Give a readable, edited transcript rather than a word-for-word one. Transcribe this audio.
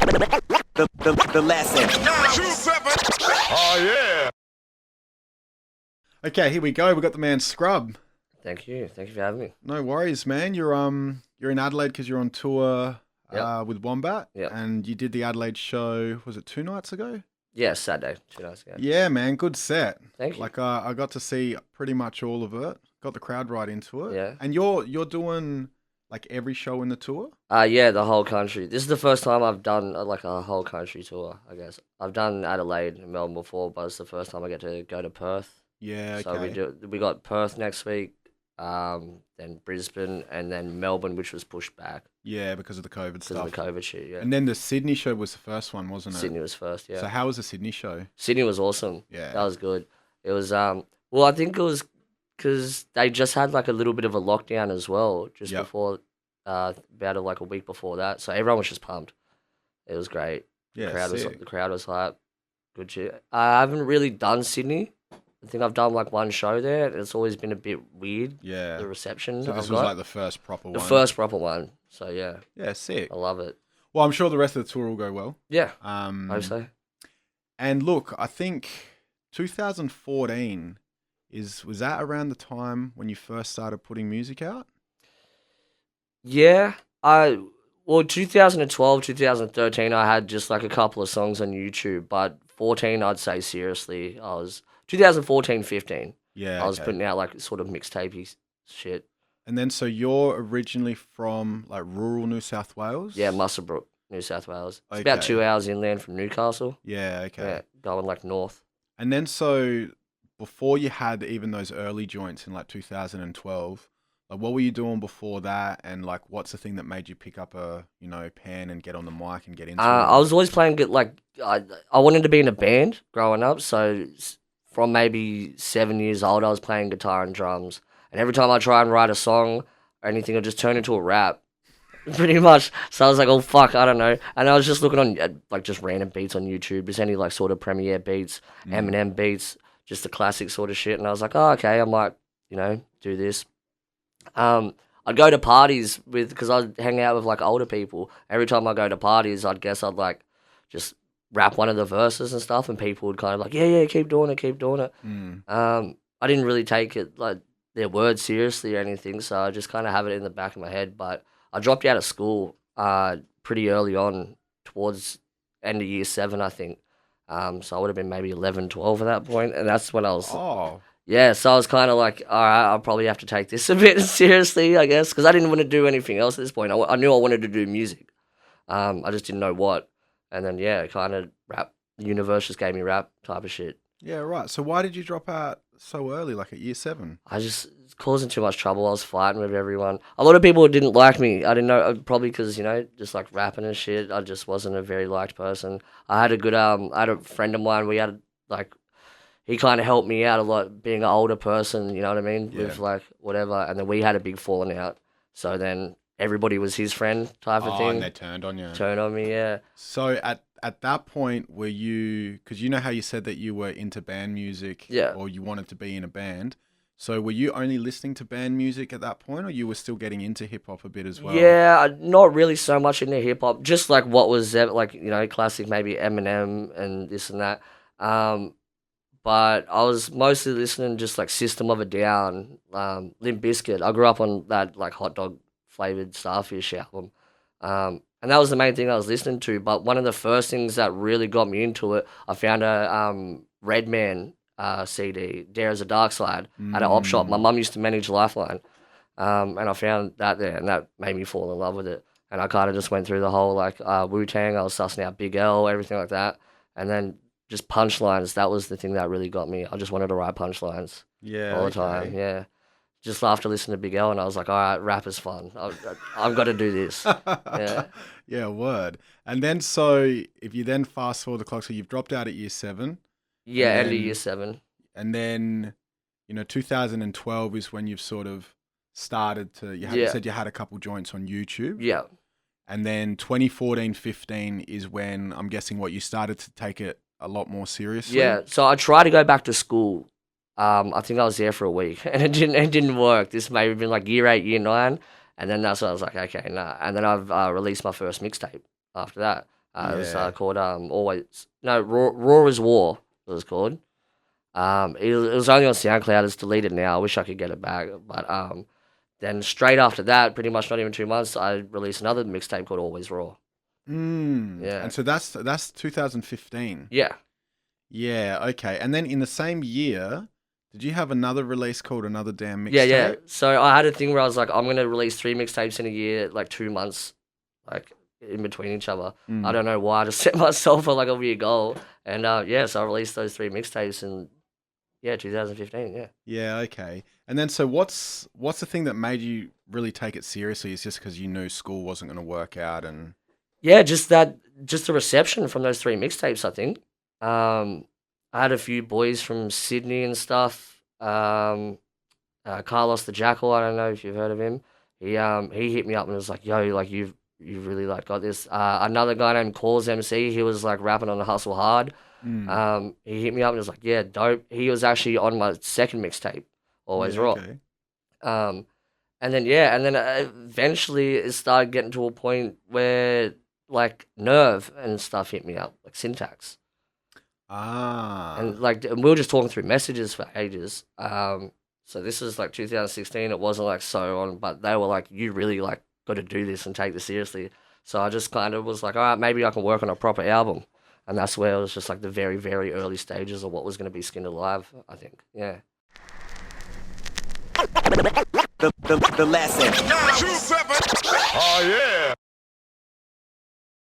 The lesson. Oh, yeah. Okay, here we go. We got the man Scrub. Thank you for having me. No worries, man. You're in Adelaide because you're on tour with Wombat, and you did the Adelaide show. Was it 2 nights ago? Yeah, Saturday, 2 nights ago. Yeah, man. Good set. Thank you. Like I got to see pretty much all of it. Got the crowd right into it. Yeah. And you're doing like every show in the tour. Yeah, the whole country. This is the first time I've done like a whole country tour. I guess I've done Adelaide and Melbourne before, but it's the first time I get to go to Perth. Yeah. So we got Perth next week, then Brisbane, and then Melbourne, which was pushed back Yeah, because of the COVID because stuff. of the COVID shit. Yeah. And then the Sydney show was the first one, wasn't it? Sydney was first. Yeah. So how was the Sydney show? Sydney was awesome. Yeah. That was good. It was well, I think it was because they just had like a little bit of a lockdown as well, just before about like a week before that. So everyone was just pumped. It was great. Yeah, The crowd was hype. Good shit. I haven't really done Sydney. I think I've done like one show there. It's always been a bit weird. Yeah. The reception. So I've this was got. like the first proper The one. first proper one. So yeah. Yeah, sick. I love it. Well, I'm sure the rest of the tour will go well. Yeah. I hope so. And look, I think 2014 was that around the time when you first started putting music out? Yeah. 2012, 2013, I had just like a couple of songs on YouTube, but 14, I'd say seriously, 2014, 15. Yeah. I was putting out like sort of mixtapey shit. And then so you're originally from like rural New South Wales? Yeah, Muswellbrook, New South Wales. It's about 2 hours inland from Newcastle. Yeah, okay. Yeah, going like north. And then so before you had even those early joints in like 2012, like what were you doing before that? And like what's the thing that made you pick up a, pen and get on the mic and get into it? I was always playing I wanted to be in a band growing up, so from maybe 7 years old I was playing guitar and drums. And every time I try and write a song or anything, it'd just turn into a rap. Pretty much. So I was like, oh, fuck, I don't know. And I was just looking on, like, just random beats on YouTube. Just any, like, sort of Premiere beats, Eminem beats, just the classic sort of shit. And I was like, oh, okay, I might, do this. I'd go to parties because I'd hang out with, like, older people. Every time I go to parties, I'd like, just rap one of the verses and stuff. And people would kind of like, yeah, keep doing it, keep doing it. I didn't really take it, like, their words seriously or anything. So I just kind of have it in the back of my head. But I dropped out of school pretty early on, towards end of year 7, I think. So I would have been maybe 11, 12 at that point, and that's when I was... Oh. Yeah, so I was kind of like, all right, I'll probably have to take this a bit seriously, I guess, because I didn't want to do anything else at this point. I knew I wanted to do music. I just didn't know what. And then, yeah, kind of rap. The universe just gave me rap type of shit. Yeah, right. So why did you drop out so early, like at year 7? I just causing too much trouble. I was fighting with everyone. A lot of people didn't like me. I didn't know, probably because, just like rapping and shit. I just wasn't a very liked person. I had a friend of mine. We had like, he kind of helped me out a lot, being an older person, you know what I mean? Yeah. With like whatever. And then we had a big falling out. So then everybody was his friend type of thing. And they turned on you. Turned on me, yeah. So at that point, were you, because you know how you said that you were into band music, or you wanted to be in a band. So were you only listening to band music at that point, or you were still getting into hip hop a bit as well? Yeah, not really so much into hip hop, just like what was like, classic maybe Eminem and this and that. But I was mostly listening just like System of a Down, Limp Bizkit. I grew up on that like hot dog flavored Starfish album. And that was the main thing I was listening to. But one of the first things that really got me into it, I found a Redman CD, Dare as a Dark Slide, at an op shop. My mum used to manage Lifeline. And I found that there, and that made me fall in love with it. And I kind of just went through the whole like Wu-Tang. I was sussing out Big L, everything like that. And then just punchlines, that was the thing that really got me. I just wanted to write punchlines all the time, yeah. Just after listening to Big L, and I was like, all right, rap is fun. I've got to do this. Yeah. Yeah, word. And then so if you then fast forward the clock, so you've dropped out at year 7. Yeah, end of year 7. And then, 2012 is when you've sort of started to, you said you had a couple joints on YouTube. Yeah. And then 2014, 15 is when I'm guessing what you started to take it a lot more seriously. Yeah, so I tried to go back to school. I think I was there for a week, and it didn't work. This may have been like year 8, year 9, and then that's when I was like, okay, nah. And then I've released my first mixtape after that. It was called Raw is War. It was called. It was only on SoundCloud. It's deleted now. I wish I could get it back. But then straight after that, pretty much not even 2 months, I released another mixtape called Always Raw. Yeah. And so that's 2015. Yeah. Yeah. Okay. And then in the same year, did you have another release called Another Damn Mixtape? Yeah. So I had a thing where I was like, I'm gonna release 3 mixtapes in a year, like 2 months, like in between each other. I don't know why. I just set myself like a weird goal, and so I released those 3 mixtapes in 2015. Yeah. Yeah. Okay. And then so what's the thing that made you really take it seriously? Is just because you knew school wasn't going to work out and. Yeah, just the reception from those 3 mixtapes, I think. I had a few boys from Sydney and stuff. Carlos the Jackal, I don't know if you've heard of him. He hit me up and was like, "Yo, like you've really like got this." Another guy named Cause MC, he was like rapping on the Hustle Hard. He hit me up and was like, "Yeah, dope." He was actually on my second mixtape, Always Raw. Okay. And then eventually it started getting to a point where like Nerve and stuff hit me up, like Syntax. And we were just talking through messages for ages. So this is like 2016. It wasn't like so on, but they were like, "You really like got to do this and take this seriously." So I just kind of was like, all right, maybe I can work on a proper album. And that's where it was just like the very, very early stages of what was going to be Skinned Alive, I think. Yeah. The lesson. 927. Oh, yeah.